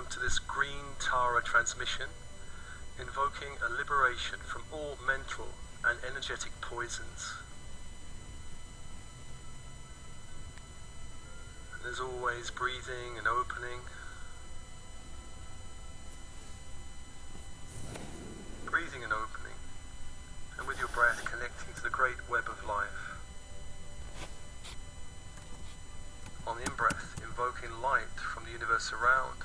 welcome to this Green Tara transmission, invoking a liberation from all mental and energetic poisons. And as always, breathing and opening. Breathing and opening, and with your breath connecting to the great web of life. On the in-breath, invoking light from the universe around.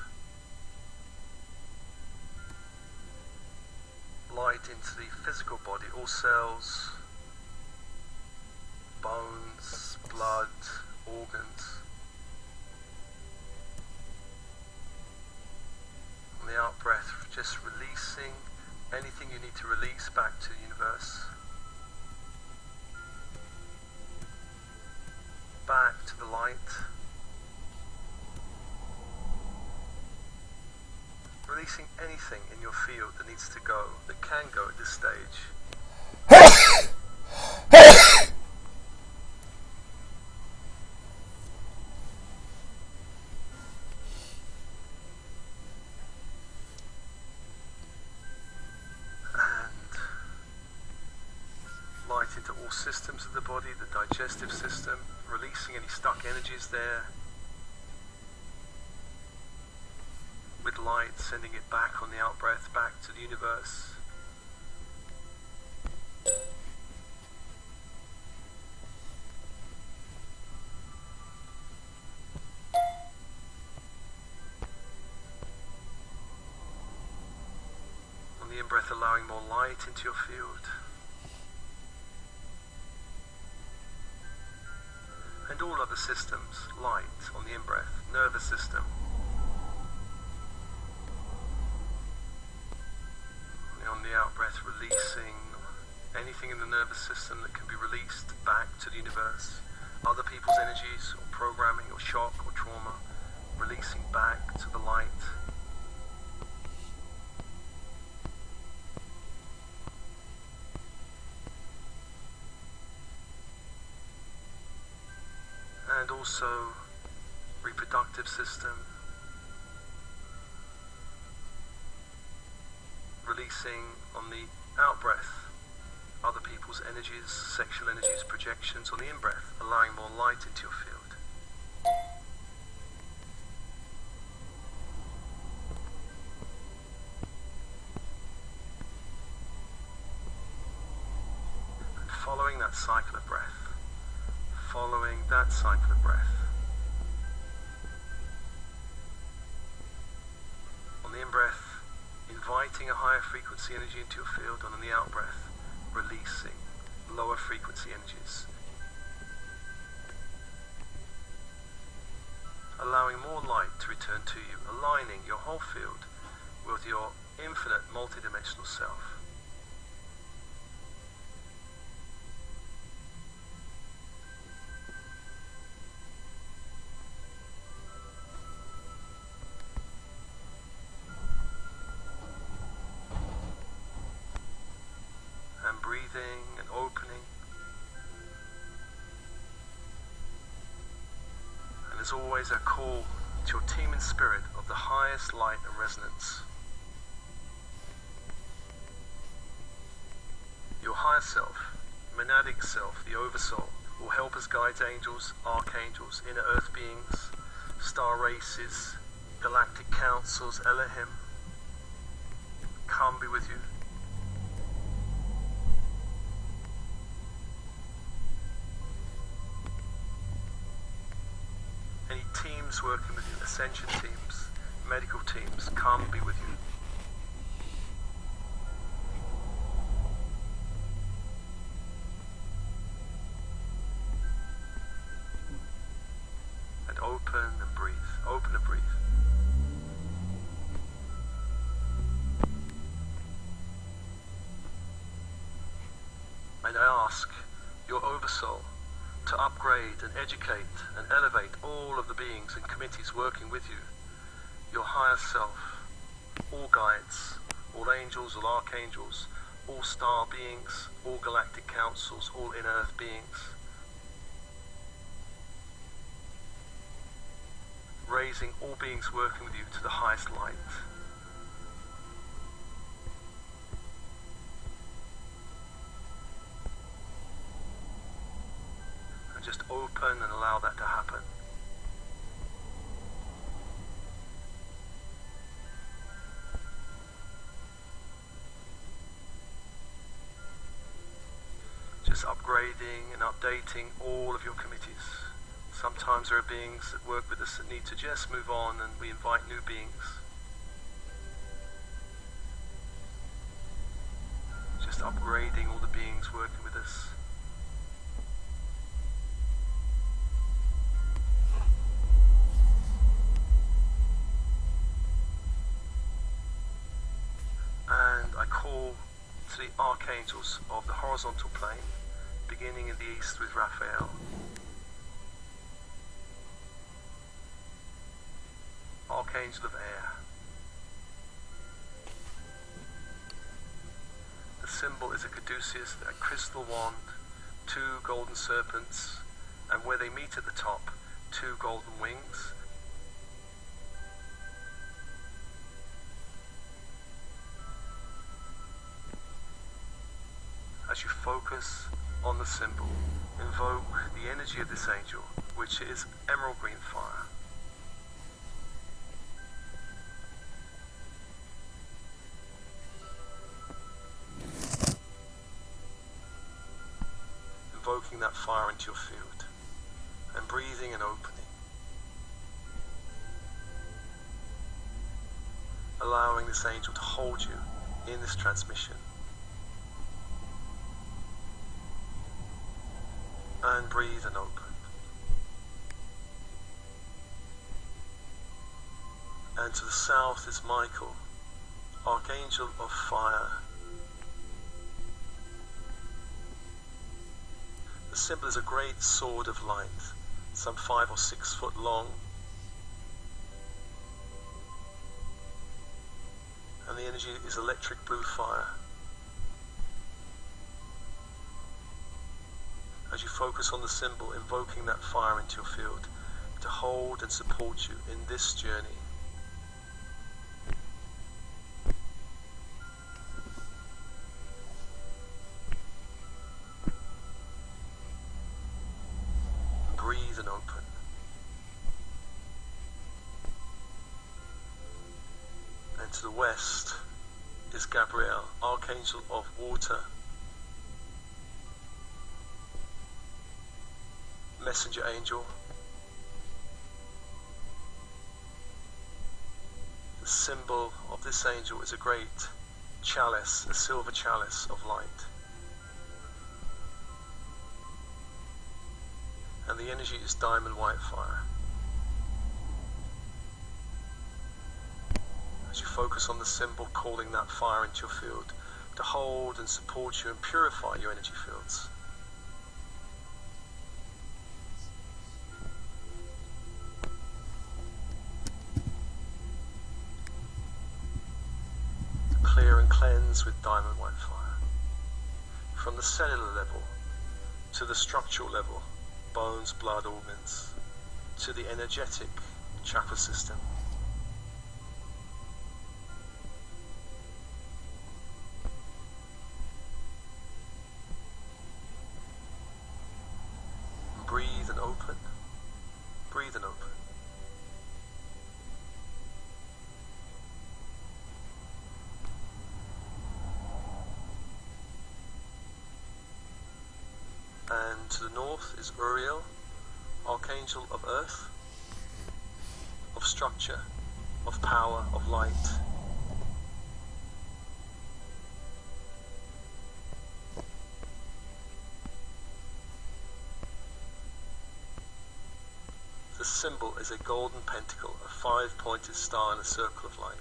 Light into the physical body, all cells, bones, blood, organs. On the out-breath, just releasing anything you need to release back to the universe. Back to the light. Releasing anything in your field that needs to go, that can go at this stage. Light into all systems of the body, the digestive system, releasing any stuck energies there. With light, sending it back on the out-breath, back to the universe. On the in-breath, allowing more light into your field. And all other systems, light on the in-breath, nervous system. On the out-breath, releasing anything in the nervous system that can be released back to the universe. Other people's energies, or programming, or shock, or trauma, releasing back to the light. And also reproductive system, releasing on the out-breath other people's energies, sexual energies, projections. On the in-breath, allowing more light into your field. And following that cycle of breath. Following that cycle of breath. On the in-breath, inviting a higher frequency energy into your field, and on the out-breath, releasing lower frequency energies. Allowing more light to return to you, aligning your whole field with your infinite multidimensional self. Breathing and opening. And there's always a call to your team in spirit of the highest light and resonance. Your higher self, monadic self, the oversoul, will help us guides, angels, archangels, inner earth beings, star races, galactic councils, Elohim. Come be with you. Any teams working with you, ascension teams, medical teams, come be with you. And open and breathe, open and breathe. And I ask your oversoul to upgrade and educate and elevate all of the beings and committees working with you, your higher self, all guides, all angels, all archangels, all star beings, all galactic councils, all inner earth beings. raising all beings working with you to the highest light. And just open and allow that to happen. Just upgrading and updating all of your committees. Sometimes there are beings that work with us that need to just move on, and we invite new beings. Just upgrading all the beings working with us. And I call to the archangels of the horizontal plane, beginning in the east with Raphael. Archangel of air. The symbol is a caduceus, a crystal wand, 2 golden serpents, and where they meet at the top, 2 golden wings. As you focus on the symbol, invoke the energy of this angel, which is emerald green fire. Invoking that fire into your field and breathing and opening. Allowing this angel to hold you in this transmission. And breathe and open. And to the south is Michael, Archangel of Fire. The symbol is a great sword of light, some 5 or 6 foot long. And the energy is electric blue fire. As you focus on the symbol, invoking that fire into your field to hold and support you in this journey. Breathe and open. And to the west is Gabriel, Archangel of Water. Messenger angel. The symbol of this angel is a great chalice, a silver chalice of light. And the energy is diamond white fire. As you focus on the symbol, calling that fire into your field to hold and support you and purify your energy fields. Clear and cleanse with diamond white fire. From the cellular level to the structural level, bones, blood, organs, to the energetic chakra system. Breathe and open. Breathe and open. And to the north is Uriel, Archangel of Earth, of structure, of power, of light. The symbol is a golden pentacle, a 5-pointed star in a circle of light.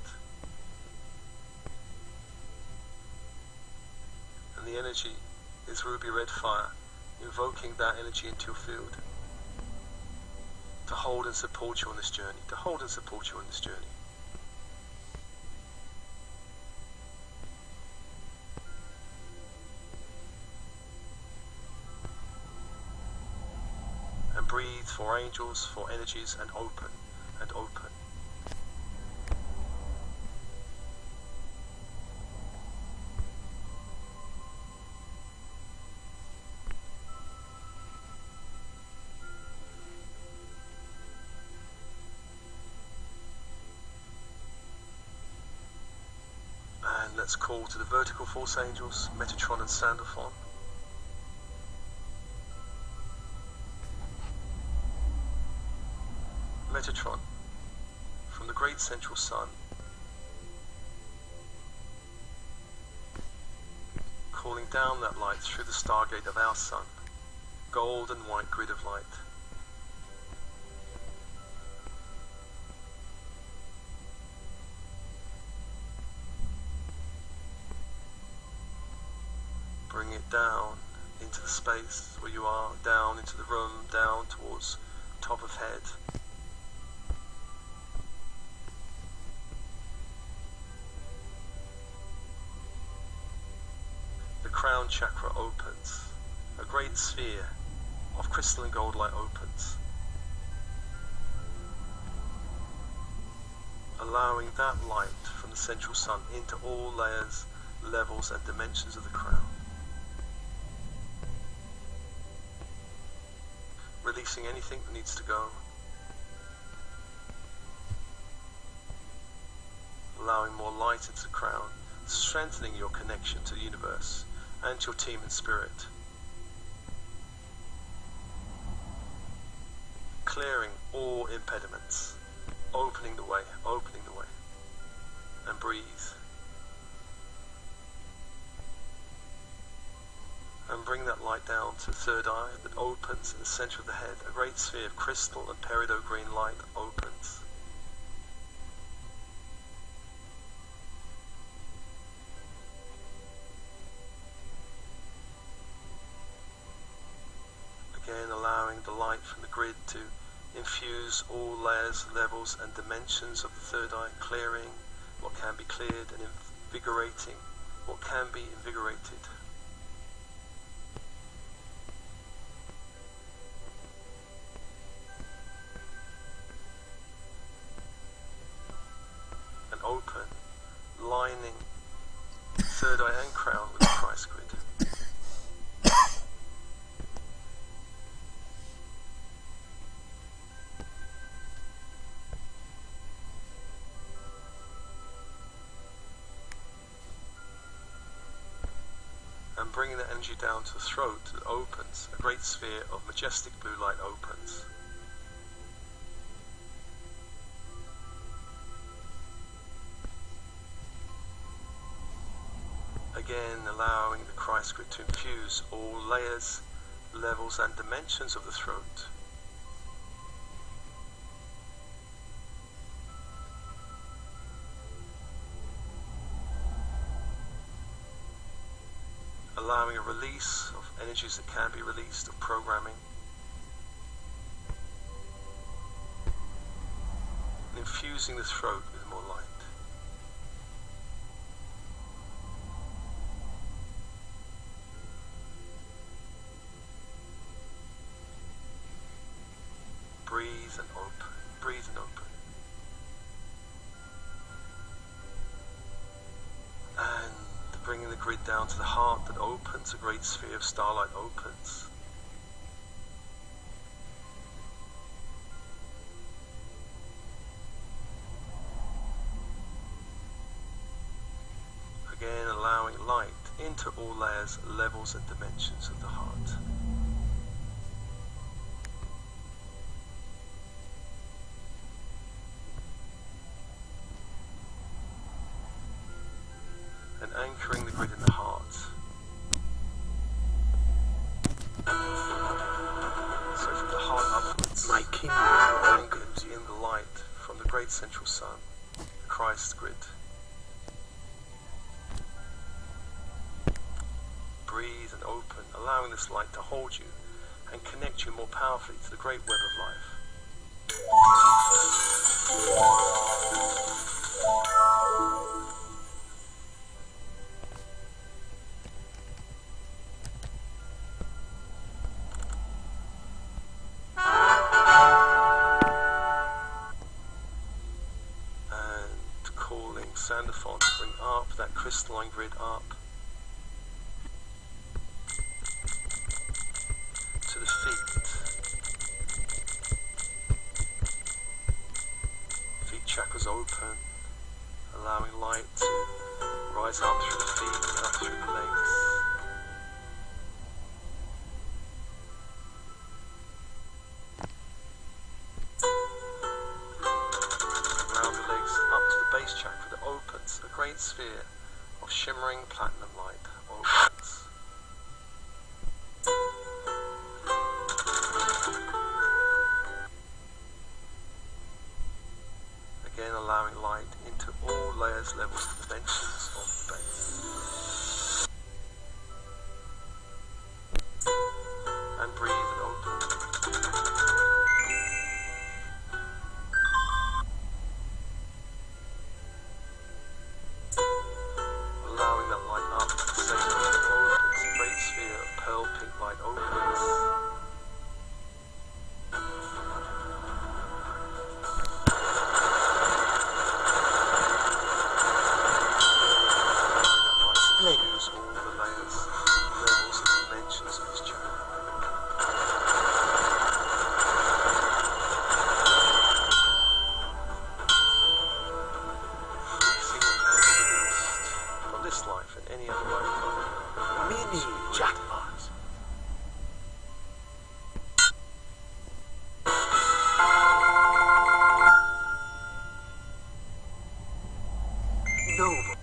And the energy is ruby red fire, invoking that energy into your field to hold and support you on this journey, to hold and support you on this journey. And breathe for angels, for energies, and open. and open. And let's call to the vertical force angels, Metatron and Sandalphon. Metatron, from the great central sun, calling down that light through the stargate of our sun, gold and white grid of light. Bring it down into the space where you are, down into the room, down towards top of head. The crown chakra opens. A great sphere of crystal and gold light opens, allowing that light from the central sun into all layers, levels and dimensions of the crown. Releasing anything that needs to go. Allowing more light into the crown, strengthening your connection to the universe and your team in spirit. Clearing all impediments, opening the way, and breathe. And bring that light down to the third eye that opens in the center of the head. A great sphere of crystal and peridot green light opens. Again, allowing the light from the grid to infuse all layers, levels and dimensions of the third eye, clearing what can be cleared and invigorating what can be invigorated. And open, lining third eye and crown with the Christ grid. And bringing the energy down to the throat that opens, a great sphere of majestic blue light opens. Again, allowing the Christ grid to infuse all layers, levels and dimensions of the throat. Allowing a release of energies that can be released, of programming. And infusing the throat with more light. Breathe and open, breathe and open. And bringing the grid down to the heart that opens, a great sphere of starlight opens. Again, allowing light into all layers, levels and dimensions of the heart. And anchoring the grid in the heart. So from the heart upwards, my kingdom anchored in the light from the great central sun, the Christ grid. Breathe and open, allowing this light to hold you and connect you more powerfully to the great web of life. calling Sandalphon to bring up that crystalline grid up to the feet. Feet chakras open, allowing light to rise up through the feet and up through the legs. Around the legs up to the base chakra that opens, a great sphere of shimmering platinum light opens. Again, allowing light into all layers, levels, and dimensions of the base. And breathe and open. Allowing that light up to the center of the opens, a great sphere of pearl pink light opens. Use all the layers, levels, and dimensions of this chakra. Releasing what can be released from this life and any other lifetime. Mini jackpot. Noble.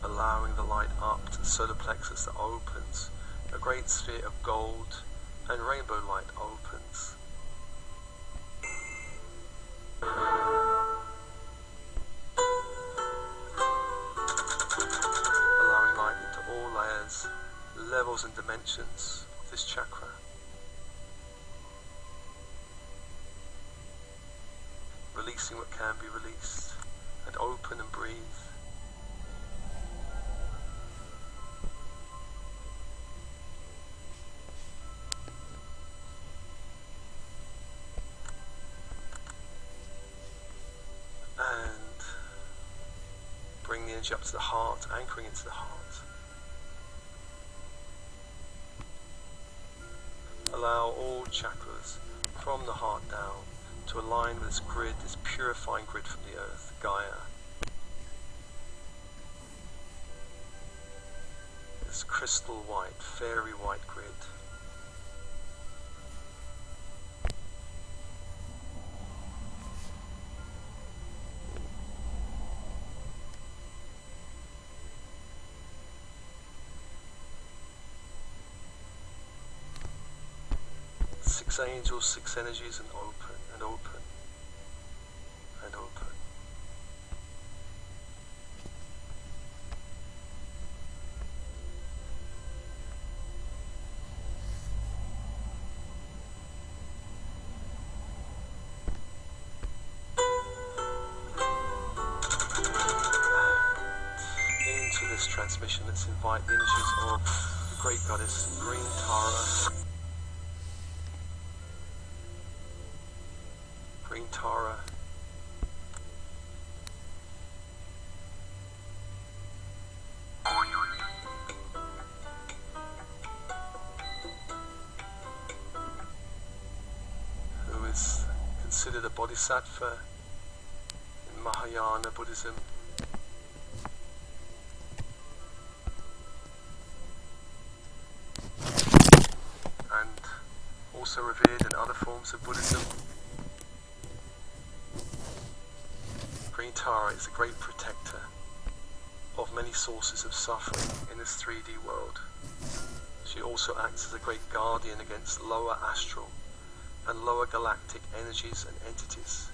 Allowing the light up to the solar plexus that opens, a great sphere of gold and rainbow light opens. Allowing light into all layers, levels and dimensions of this chakra. Releasing what can be released, and open and breathe. And bring the energy up to the heart, anchoring into the heart. Allow all chakras from the heart down to align with this grid, this purifying grid from the earth, Gaia. This crystal white, fairy white grid. Six angels, six energies, and open, and open, and open. And into this transmission, let's invite the energies of the great goddess Green Tara. Green Tara, who is considered a bodhisattva in Mahayana Buddhism. And also revered in other forms of Buddhism. Green Tara is a great protector of many sources of suffering in this 3D world. She also acts as a great guardian against lower astral and lower galactic energies and entities.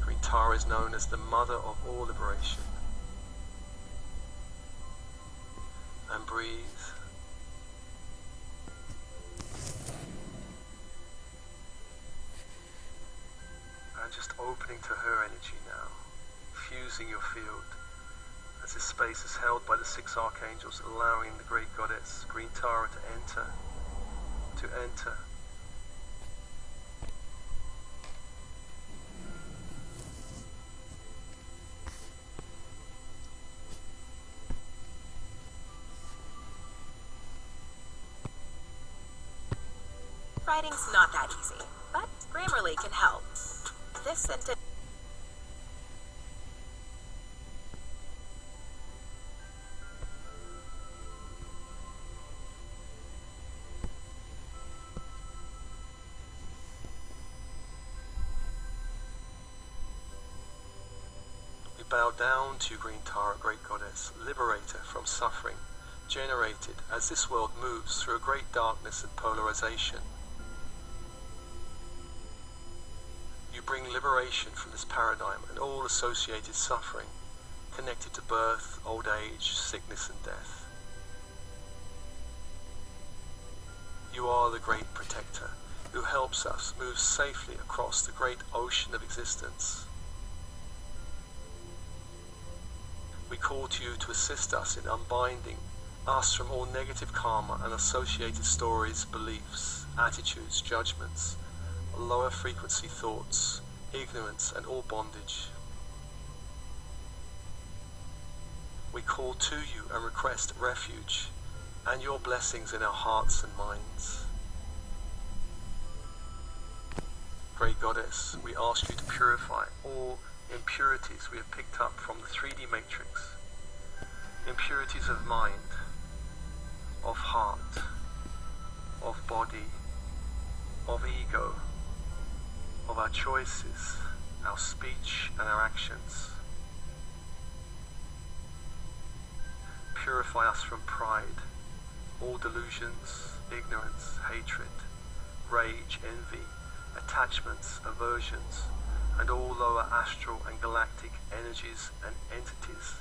Green Tara is known as the mother of all liberation. And breathe. And just opening to her energy now, fusing your field as this space is held by the 6 archangels, allowing the great goddess Green Tara to enter. Writing's not that easy, but Grammarly can help. This sentence We bow down to you, Green Tara, great goddess, liberator from suffering, generated as this world moves through a great darkness and polarization. You bring liberation from this paradigm and all associated suffering connected to birth, old age, sickness and death. You are the great protector who helps us move safely across the great ocean of existence. We call to you to assist us in unbinding us from all negative karma and associated stories, beliefs, attitudes, judgments, lower frequency thoughts, ignorance and all bondage. We call to you and request refuge and your blessings in our hearts and minds. Great Goddess, we ask you to purify all impurities we have picked up from the 3D matrix, impurities of mind, of heart, of body, of ego, of our choices, our speech and our actions. Purify us from pride, all delusions, ignorance, hatred, rage, envy, attachments, aversions, and all lower astral and galactic energies and entities.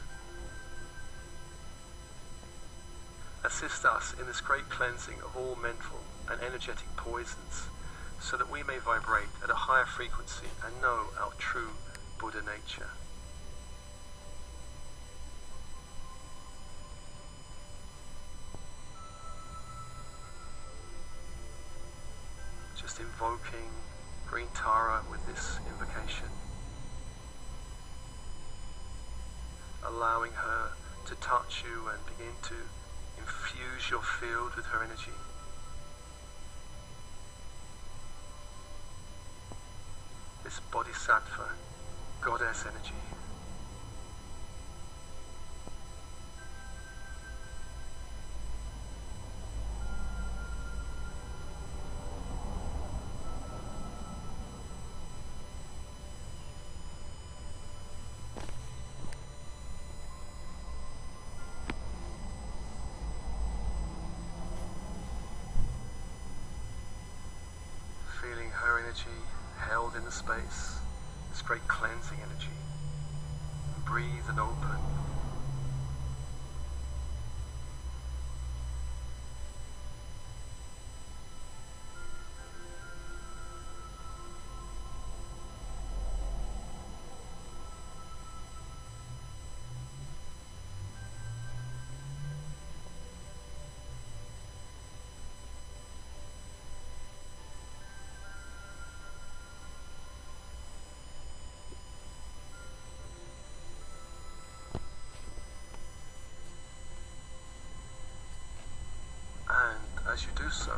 Assist us in this great cleansing of all mental and energetic poisons, so that we may vibrate at a higher frequency and know our true Buddha nature. Just invoking Green Tara with this invocation, allowing her to touch you and begin to infuse your field with her energy. This Bodhisattva, goddess energy. Feeling her energy held in the space, this great cleansing energy. Breathe and open. As you do so,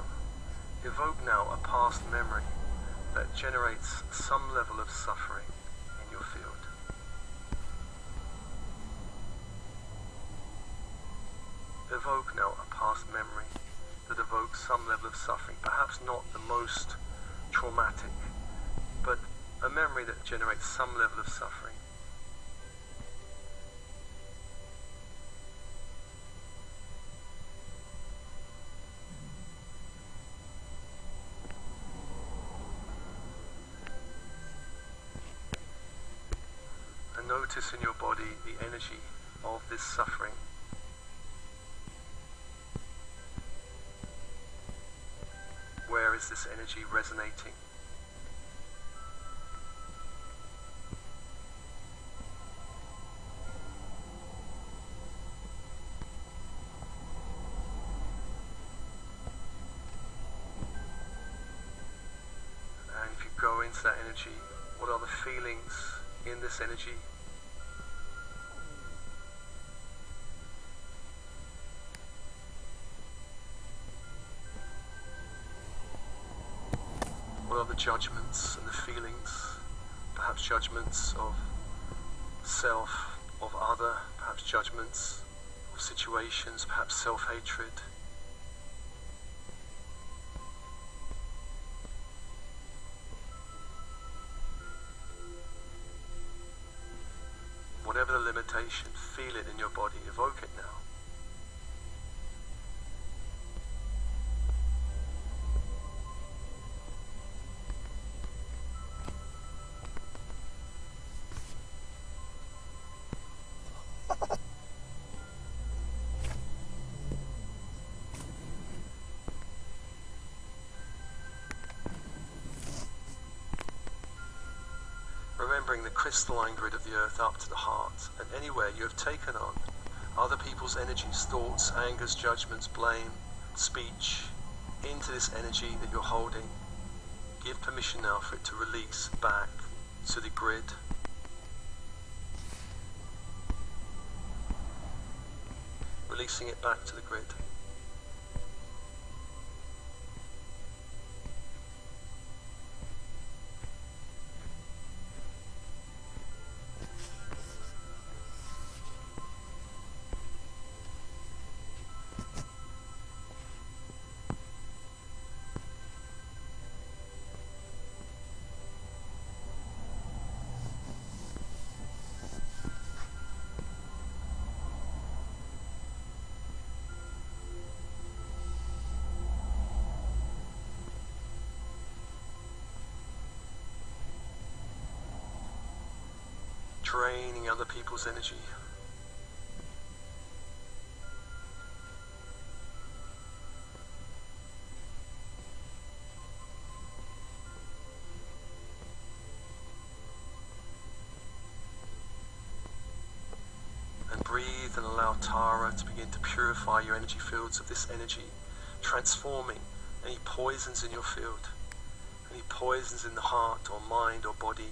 evoke now a past memory that generates some level of suffering in your field. Evoke now a past memory that evokes some level of suffering, perhaps not the most traumatic, but a memory that generates some level of suffering. Notice in your body the energy of this suffering. Where is this energy resonating? joins that energy? What are the feelings in this energy? What are the judgments and the feelings? Perhaps judgments of self, of other, perhaps judgments of situations, perhaps self-hatred. Whatever the limitation, feel it in your body, evoke it now. Remembering the crystalline grid of the earth up to the heart, and anywhere you have taken on other people's energies, thoughts, angers, judgments, blame, speech, into this energy that you're holding. Give permission now for it to release back to the grid. Releasing it back to the grid. Draining other people's energy. And breathe and allow Tara to begin to purify your energy fields of this energy, transforming any poisons in your field, any poisons in the heart or mind or body.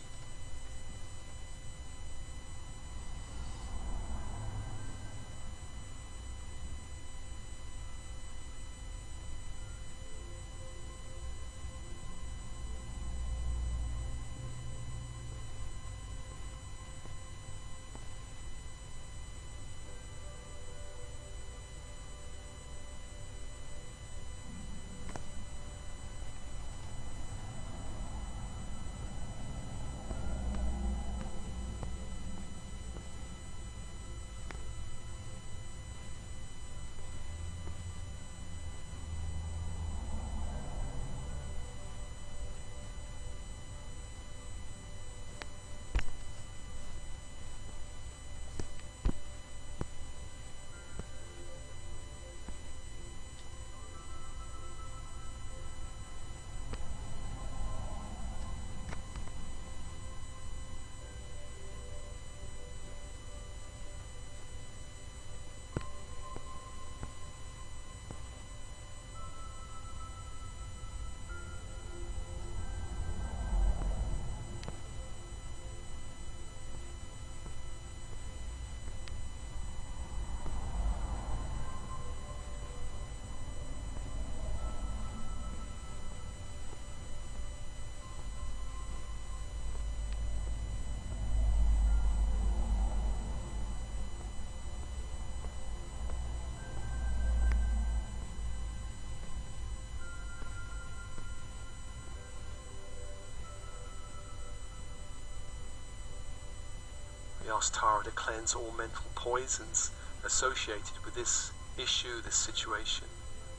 We ask Tara to cleanse all mental poisons associated with this issue, this situation,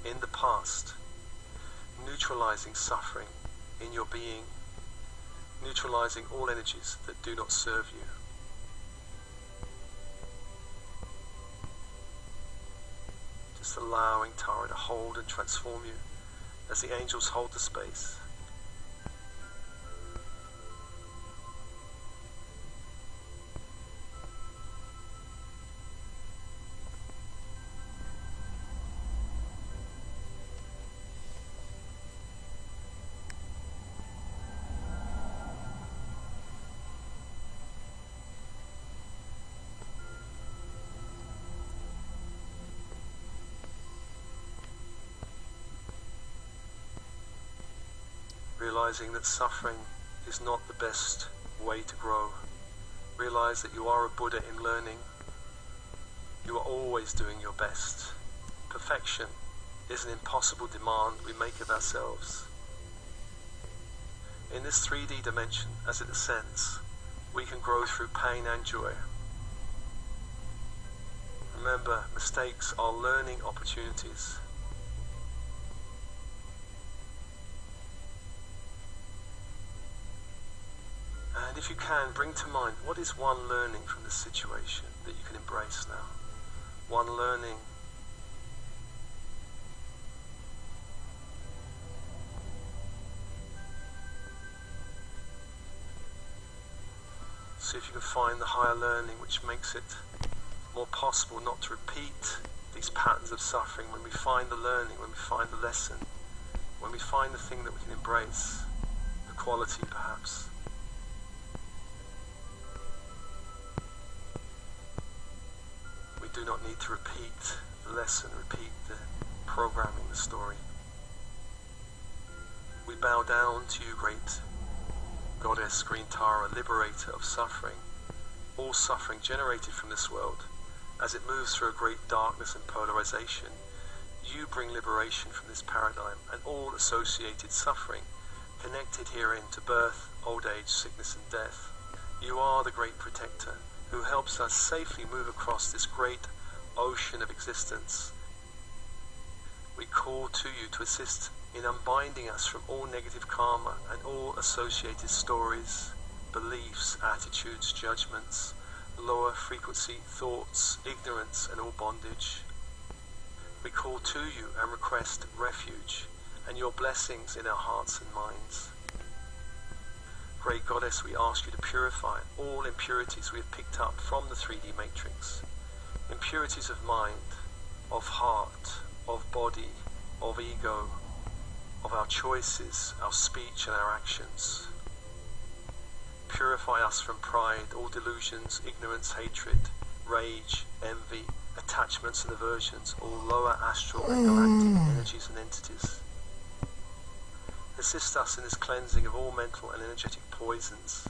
in the past, neutralizing suffering in your being, neutralizing all energies that do not serve you. Just allowing Tara to hold and transform you as the angels hold the space. realizing that suffering is not the best way to grow. Realize that you are a Buddha in learning. You are always doing your best. Perfection is an impossible demand we make of ourselves. In this 3D dimension, as it ascends, we can grow through pain and joy. Remember, mistakes are learning opportunities. And if you can, bring to mind, what is one learning from this situation that you can embrace now? One learning. See if you can find the higher learning which makes it more possible not to repeat these patterns of suffering. When we find the learning, when we find the lesson, when we find the thing that we can embrace, the quality perhaps. We do not need to repeat the lesson, repeat the programming, the story. We bow down to you, great Goddess Green Tara, liberator of suffering, all suffering generated from this world. As it moves through a great darkness and polarization, you bring liberation from this paradigm and all associated suffering connected herein to birth, old age, sickness and death. You are the great protector who helps us safely move across this great ocean of existence. We call to you to assist in unbinding us from all negative karma and all associated stories, beliefs, attitudes, judgments, lower frequency thoughts, ignorance and all bondage. We call to you and request refuge and your blessings in our hearts and minds. Great Goddess, we ask you to purify all impurities we have picked up from the 3D matrix. Impurities of mind, of heart, of body, of ego, of our choices, our speech and our actions. Purify us from pride, all delusions, ignorance, hatred, rage, envy, attachments and aversions, all lower astral and galactic energies and entities. Assist us in this cleansing of all mental and energetic poisons,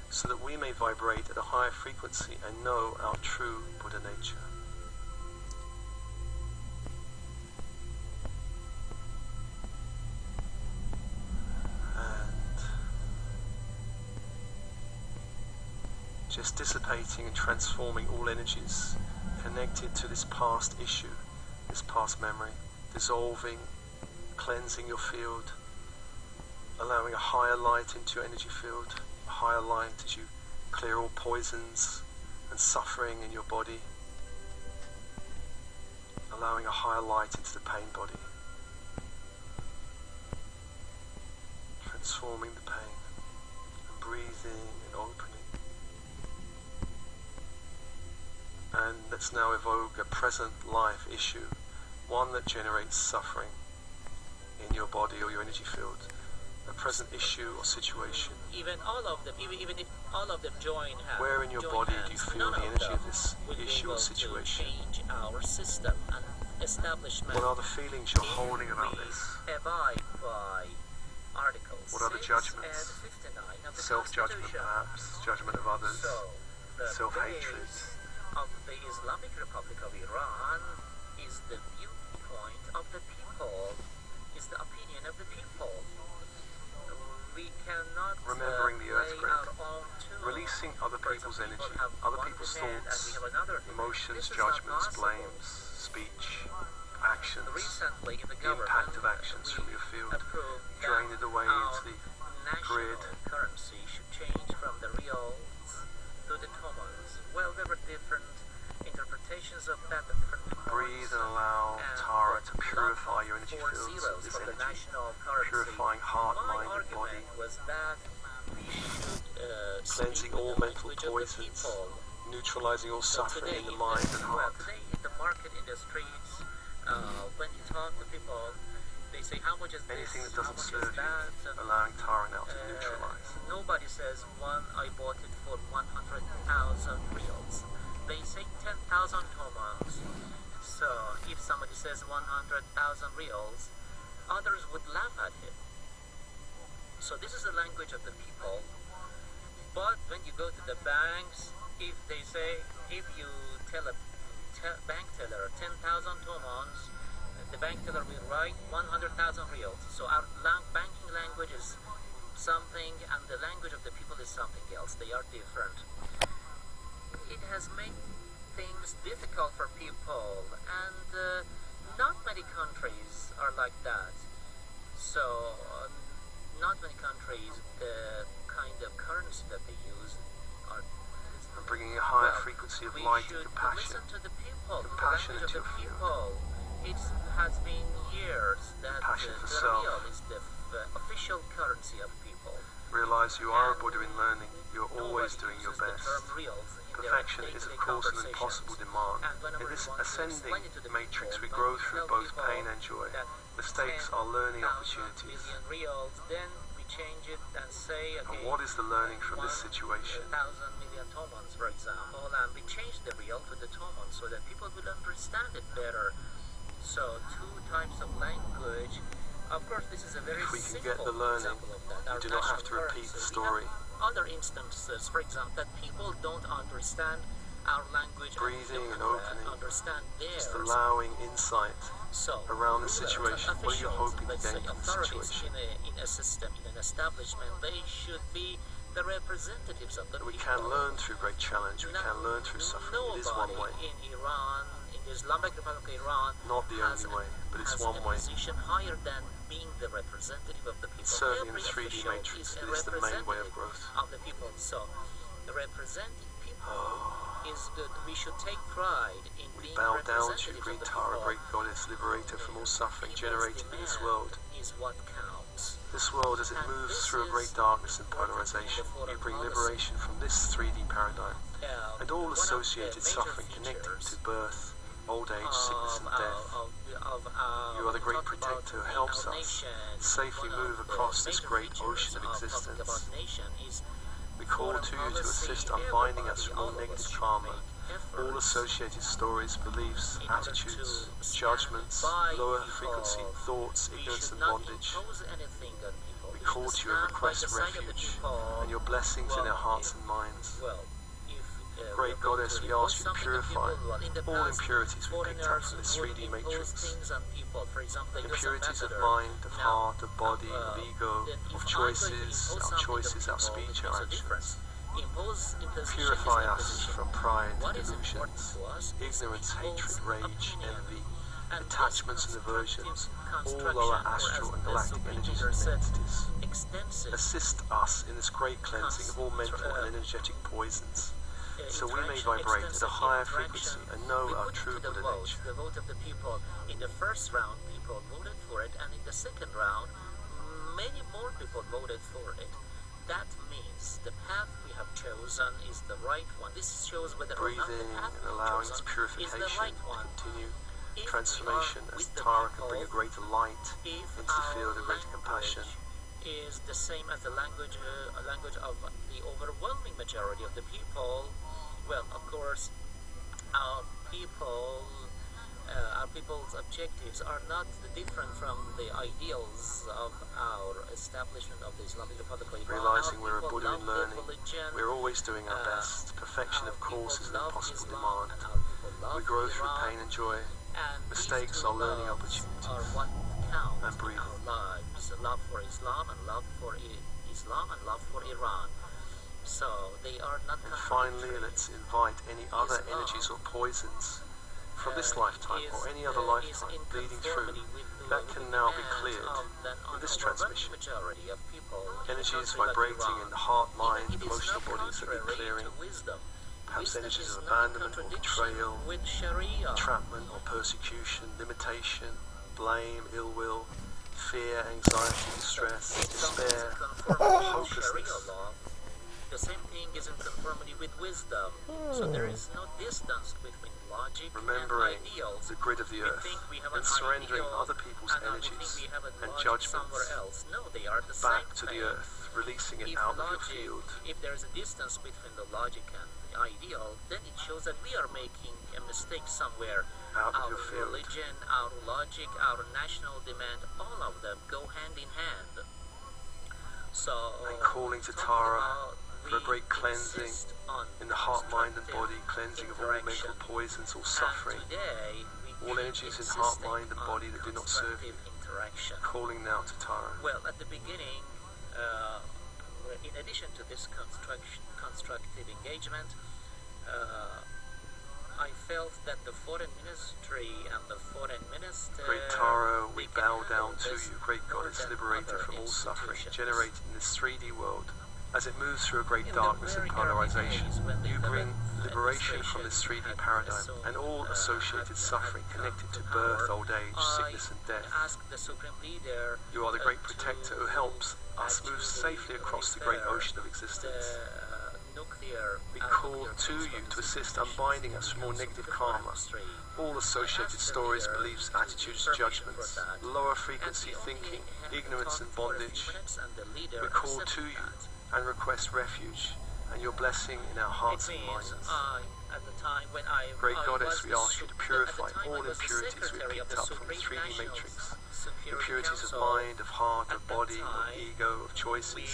so that we may vibrate at a higher frequency and know our true Buddha nature. Just dissipating and transforming all energies connected to this past issue, this past memory, dissolving, cleansing your field, allowing a higher light into your energy field, a higher light as you clear all poisons and suffering in your body, allowing a higher light into the pain body, transforming the pain and breathing and opening. And let's now evoke a present life issue, one that generates suffering in your body or your energy field, a present issue or situation. Even if all of them join hands, where in your body do you feel the energy of this issue or situation? Change our system and establishment. What are the feelings you're holding about this? Abide by Articles What are the 6 judgments? and 59 of the Self-judgment Constitution. perhaps, judgment of others, So, the self-hatred. base of the Islamic Republic of Iran is the viewpoint of the people, is the opinion of the people. We cannot Remembering the play earthquake, our own tune. releasing other For people's some people energy, have other one people's demand and thoughts, we have another demand. emotions, This is not judgments, possible. blames, speech, actions, Recently, the the government impact of actions from your field, approved drain that it away our into the national grid. currency should change from the reals to the tomans. Well, there were different interpretations of that and different Breathe and allow Tara to purify your energy fields of this from the energy, national currency. purifying heart, My mind and argument body, was that we should cleansing speak all with the mental language of the poisons, people. neutralizing all So suffering today in the mind and well, heart. today in the market, in the streets, when you talk to people, they say, how much is Anything this? that How doesn't much serve is you, that? allowing Tara now to neutralize. Nobody says I bought it for 100,000 reals. They say 10,000 tomans. So if somebody says 100,000 reals, others would laugh at him. So this is the language of the people. But when you go to the banks, if they say, if you tell a bank teller 10,000 tomans, the bank teller will write 100,000 reals. So our banking language is something, and the language of the people is something else. They are different. It has made things difficult for people, and not many countries are like that. So not many countries, the kind of currency that they use are bringing a higher frequency of light and compassion. Listen to the people, Compassion the language into of the your people. It has been years that Compassion for the self. real is the official currency of people. Realize you are a Buddha in learning. You're always Nobody doing your uses the best. term reals in their Perfection is of day-to-day course an conversations. impossible demand. And whenever In this we want to ascending explain it to the matrix, we people, grow when through tell both people pain and joy. that Mistakes are learning 10,000 opportunities. million reals, then we change it and say, okay, And what is the learning from this situation? 1,000 million tomans, for example, and we change the real to the tomans so that people will understand it better. So two types of language. Of course, this is a very If we can simple get the learning, example of that. Our we do not have to national repeat the currency. story. We have other instances, for example, that people don't understand our language Breathing and and opening. understand theirs. Just allowing insight So, around the rulers, situation. What are you officials, hoping to let's gain say from the authorities situation? in a system, in an establishment, they should be the representatives of the We people. can learn through great challenge. We can learn through suffering. It is one way. Nobody in Iran, in the Islamic Republic of Iran, Not the has only way, but it's has one a way. position higher than being the representative of the people. Certainly in Every the 3D official matrix, is a it is the main way of representative growth. of the people. So, representing people is good. We should take pride in We being bow down to you, representatives great of the Tara, people. great goddess, liberator from all suffering People's generated in this demand world. is what counts. This world, as it And moves this through a great is darkness and important in the polarization, foreign you bring policy. liberation from this 3D paradigm and all One of the associated major suffering connected features to birth, old age, sickness, and death. You are the great protector who helps us safely move across this great ocean of existence. We call to you to assist unbinding us from all negative karma, all associated stories, beliefs, attitudes, judgments, lower frequency thoughts, ignorance and bondage. We call to you and request refuge and your blessings in our hearts and minds. Great Goddess, we ask you to purify all impurities we picked up from this 3D matrix. Impurities of mind, of heart, of body, of ego, of choices, our speech, our actions. Purify us from pride, delusions, ignorance, hatred, rage, envy, attachments and aversions, all lower astral and galactic energies and entities. Assist us in this great cleansing of all mental and energetic poisons, so we may vibrate at a higher frequency and know our true Buddha nature. The vote of the people. In the first round, people voted for it, and in the second round, many more people voted for it. That means the path we have chosen is the right one. This shows whether or not the Breathing path and we have allowing chosen this is purification the right to one. continue. If we Transformation are as with the Tara can people, bring a greater light if into the field of our greater compassion. is the same as the language of the overwhelming majority of the people. Well, of course, our people's objectives are not different from the ideals of our establishment of the Islamic Republic of Iran. Realizing Our we're a people Buddha in love learning, the religion. we're always doing our best. Perfection, Our of course, is people an love impossible Islam, demand. and our people love We grow through Iran, pain and joy. and Mistakes these two are learning loves opportunities. are what count And breathe. in our lives. Love for Islam and love for Islam and love for Iran. So they are not And finally, contradictory. let's invite any other Islam, energies or poisons from this lifetime or any other lifetime bleeding through that can now be cleared in this transmission. Energies vibrating in the heart, mind, emotional bodies that need clearing. Perhaps energies of abandonment or betrayal, entrapment or persecution, limitation, blame, ill will, fear, anxiety, distress, despair, hopelessness. The same thing is in conformity with wisdom. So there is no distance between logic Remembering and ideals. the grid of the We earth think we have and an surrendering ideal, other people's and we think energies we have a and logic judgments somewhere else. No, they are the back same to the thing. earth, releasing it If out of your logic, field. if there is a distance between the logic and the ideal, then it shows that we are making a mistake somewhere. Out of Our your field. religion, our logic, our national demand, all of them go hand in hand. So, and calling to talking Tara about for a we great cleansing insist on in the heart, mind and constructive body, cleansing of all interaction. mental poisons, all And suffering, today, we all keep energies in heart, insisting mind and on body that do not serve you. constructive interaction. Calling now to Tara. Well, at the beginning, in addition to this constructive engagement, I felt that the foreign ministry and the foreign minister... Great Tara, we they can bow handle down to this you, great more goddess, than liberated other from all suffering, institutions. generated in this 3D world. As it moves through a great In the darkness and very early polarization, days when the you bring current liberation from this 3D administration paradigm had and all assumed, associated suffering had connected to come birth, power. old age, sickness and death. I asked the Supreme Leader You are the great to protector who helps us move actually safely across the great repair ocean of existence. the nuclear We and call nuclear to waste you from to the assist situations unbinding in us from all terms of negative the karma, industry. all associated asked the stories, leader beliefs, to attitudes, give permission judgments, for that. lower frequency And we thinking, only had ignorance and talked for a few bondage. minutes and the leader We call accepted to you that. and request refuge and your blessing in our It hearts and means minds. at the time when I Great I Goddess, was we ask you to purify at the time all I was the impurities we secretary of picked the up from the Supreme 3D National matrix. Security Impurities of Council. mind, of heart, At of that body, of time, ego, of choices,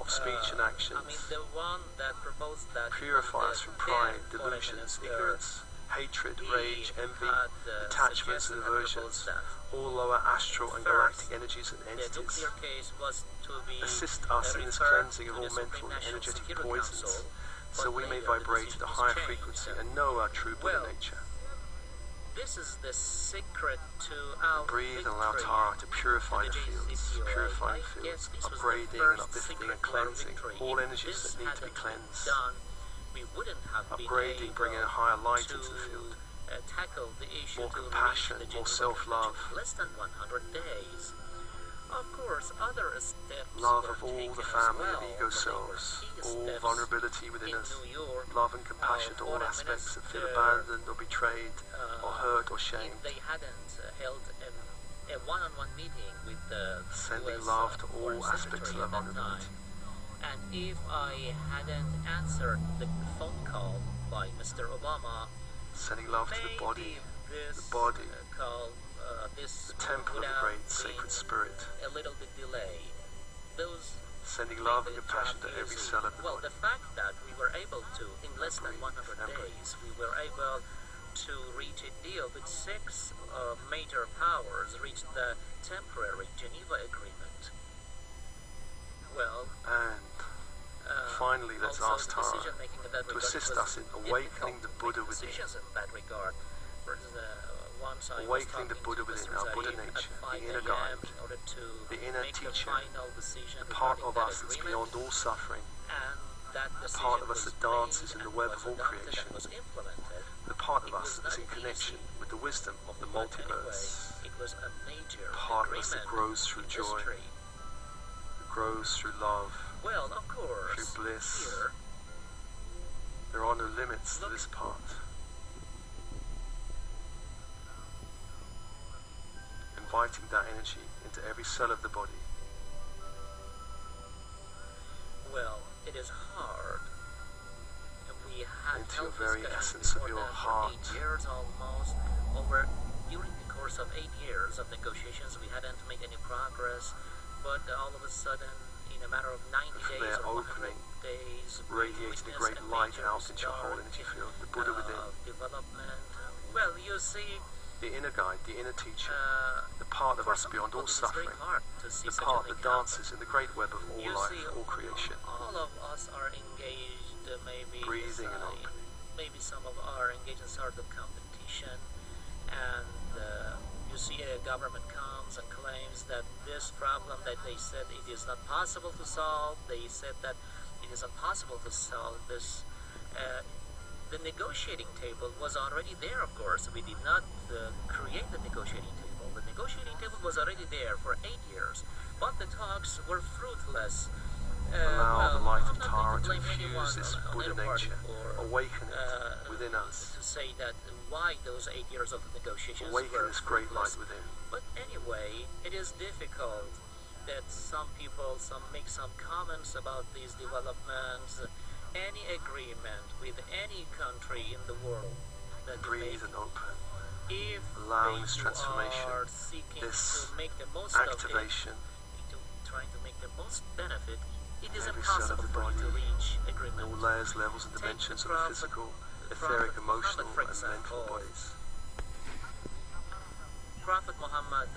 of speech and actions. I mean, the one that proposed that Purify us from pride, then foreign delusions, minister, ignorance, hatred, he rage, envy, had, attachments and suggested and proposed aversions, that all lower astral and First, galactic energies and the entities. nuclear case was to be Assist us in this referred cleansing of to all the mental Supreme and National energetic Security poisons, Council, so but we may later the vibrate at decision a was higher changed. frequency and know our true Buddha Well, nature. This is the secret to our Breathe and allow victory. Tara to purify the To the fields, JCPOA. purify I the fields, guess this was the upgrading and first uplifting secret and to our cleansing victory. all If energies this that need to be hadn't cleansed. done, we wouldn't have been Upgrading, able bringing a higher light to into the field. Tackle the issue More to compassion, reach the more Geneva self-love. Convention in less than 100 days. Of course, other steps Love were of all taken the as family well, of ego but they were selves, key all steps vulnerability within in us, New York. love and compassion to all foreign aspects that feel minister, abandoned or betrayed or hurt or shamed. If they hadn't held a one-on-one meeting with the Sending US, love to all Foreign aspects Secretary of our at that vulnerability. time, and if I hadn't answered the phone call by Mr. Obama, Sending love to the maybe body, this the body, call, this the temple of would the have great been sacred spirit. a little bit delayed. Those Sending love and made the compassion to job every easy. cell of the Well, body. the fact that we were able to, in less than Breathe, 100 remember. days, we were able to reach a deal with 6 major powers, reached the temporary Geneva Agreement. Well, And finally, let's also ask the Tara decision-making in that to regard assist was us in awakening the difficult to Buddha make within. decisions in that regard. For once I was Awakening the talking Buddha to within, Mr. our Buddha Zaid at nature, 5 the inner a.m. guide, in order to the inner make teacher, the final decision the part regarding of that us that's agreement, beyond all suffering, and that the part of us decision that was dances in made the web and of all was adopted creation, and was implemented. the part of It us was that's not in connection easy, with the wisdom of the but multiverse, anyway, it was a major the part of us agreement that grows through in joy, history. that grows through love, Well, of course, through bliss. here, There are no limits to this part. Inviting that energy into every cell of the body. well, it is hard. We had Into held your very discussions essence of before your that heart. for 8 years almost. During the course of 8 years of negotiations, we hadn't made any progress. But all of a sudden, in a matter of 90 From days there, or 100 opening, days, we radiating a great witnessed light major out into your whole start energy in, field, the Buddha within, development. Well, you see, the inner guide, the inner teacher, uh, the part of for us some beyond people, all it is very suffering, hard to see the such part a that thing happen. dances in the great web of all You life, see, all creation. all of us are engaged, maybe Breathing and in- opening. maybe some of are engaged in sort of competition, and you see a government comes and claims that this problem that they said it is not possible to solve, they said that it is impossible to solve this. The negotiating table was already there, of course. We did not create the negotiating table. The negotiating table was already there for 8 years, but the talks were fruitless. Allow the light I'm of not Tara going to blame anyone infuse this on Buddha their party nature, for, awaken it within us, to say that why those 8 years of negotiations awaken were this great light fruitless. within. But anyway, it is difficult that some people make some comments about these developments. Any agreement with any country in the world that you make, Breathe and open, if allowing you this transformation, are seeking this to make the most of it, activation, to trying to make the most benefit, it is Every cell of impossible the for you to body, reach in agreement. all layers, levels, and Take dimensions the of the Prophet- physical, the etheric, Prophet emotional, Muhammad, for and mental example. bodies. Prophet Muhammad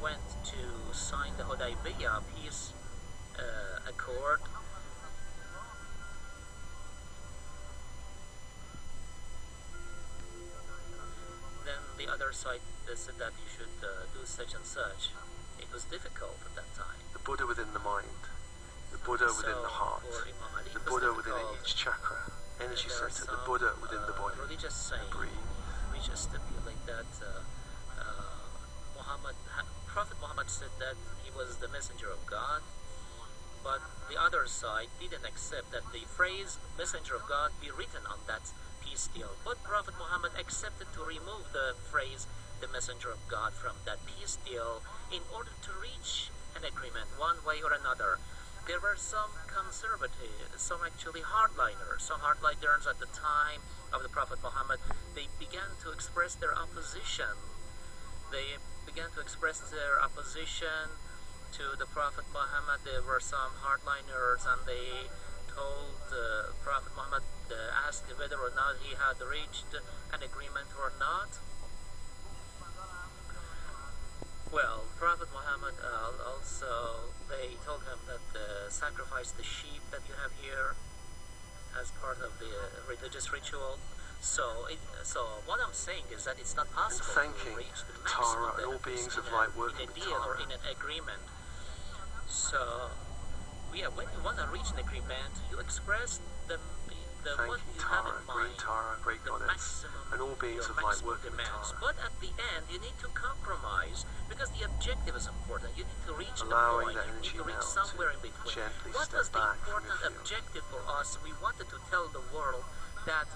went to sign the Hudaybiyah peace accord. Then the other side said that you should do such and such. It was difficult at that time. The Buddha within the mind, the Buddha within the heart, for Imam Ali, the it was Buddha within difficult. each chakra, energy There are center, the some, Buddha within the body. religious saying Breathe. which stipulate that Prophet Muhammad said that he was the messenger of God, but the other side didn't accept that the phrase messenger of God be written on that peace deal. But Prophet Muhammad accepted to remove the phrase the messenger of God from that peace deal in order to reach an agreement one way or another. There were some conservative, some actually hardliners. Some hardliners at the time of the Prophet Muhammad, they began to express their opposition. They began to express their opposition to the Prophet Muhammad. There were some hardliners, and they told Prophet Muhammad, asked whether or not he had reached an agreement or not. Well, Prophet Muhammad also, they told him that sacrifice the sheep that you have here as part of the religious ritual. So what I'm saying is that it's not possible thanking to reach the Tara maximum and all benefits beings in of light working in a with deal or Tara. in an agreement. So, when you want to reach an agreement, you express the what Thanking you have Tara, in mind, Green Tara, Great the Goddess, maximum, and all beings your of light maximum working with demands. Tara. But at the end, you need to compromise because the objective is important. You need to reach Allowing the that point. You energy need to reach now somewhere in to between. gently What step was the back from important the field. objective for us? We wanted to tell the world that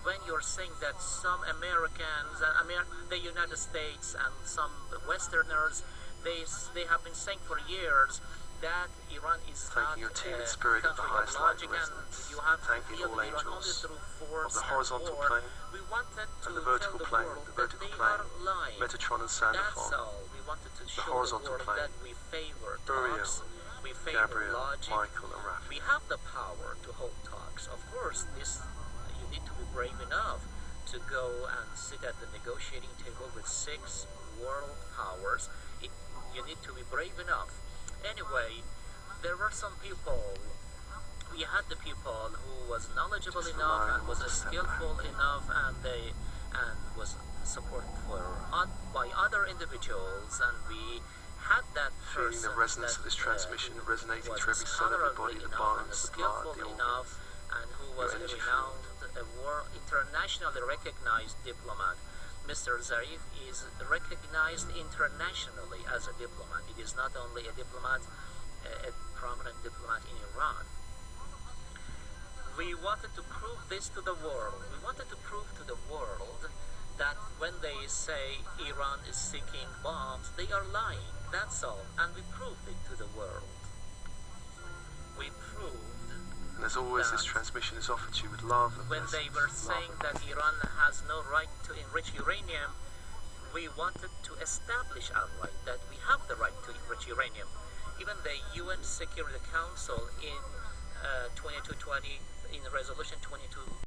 when you're saying that some Americans, the United States, and some Westerners, they have been saying for years that Iran is Thanking your not team in a spirit of the country highest of light logic, and and resonance. you have to Thanking deal all with Iran only angels through force of the and horizontal war. plane We wanted to and the tell vertical the plane, world the that vertical they plane, are lying. Metatron and That's Sandalphon, all. We wanted to show the horizontal world plane, that we favor Uriel, talks, we favor Gabriel, logic. Michael, and Raphael. We have the power to hold talks. Of course, you need to be brave enough to go and sit at the negotiating table with 6 world powers. You need to be brave enough. Anyway, there were some people. We had the people who was knowledgeable Just enough allowing and was them to step skillful enough, and was supported by other individuals, and we had that Feeling person the resonance that, of this transmission who resonating was through every cell of your body, honorably the enough and bones, the skillful blood, the enough, organs, and who was a energy renowned, internationally recognized diplomat. Mr. Zarif is recognized internationally as a diplomat. It is not only a diplomat, a prominent diplomat in Iran. We wanted to prove this to the world. We wanted to prove to the world that when they say Iran is seeking bombs, they are lying. That's all. And we proved it to the world. We proved and as always, this that transmission is offered to you with love and when they blessings, were love saying and that Iran has no right to enrich uranium, we wanted to establish our right, that we have the right to enrich uranium. Even the UN Security Council in 2220, in Resolution 22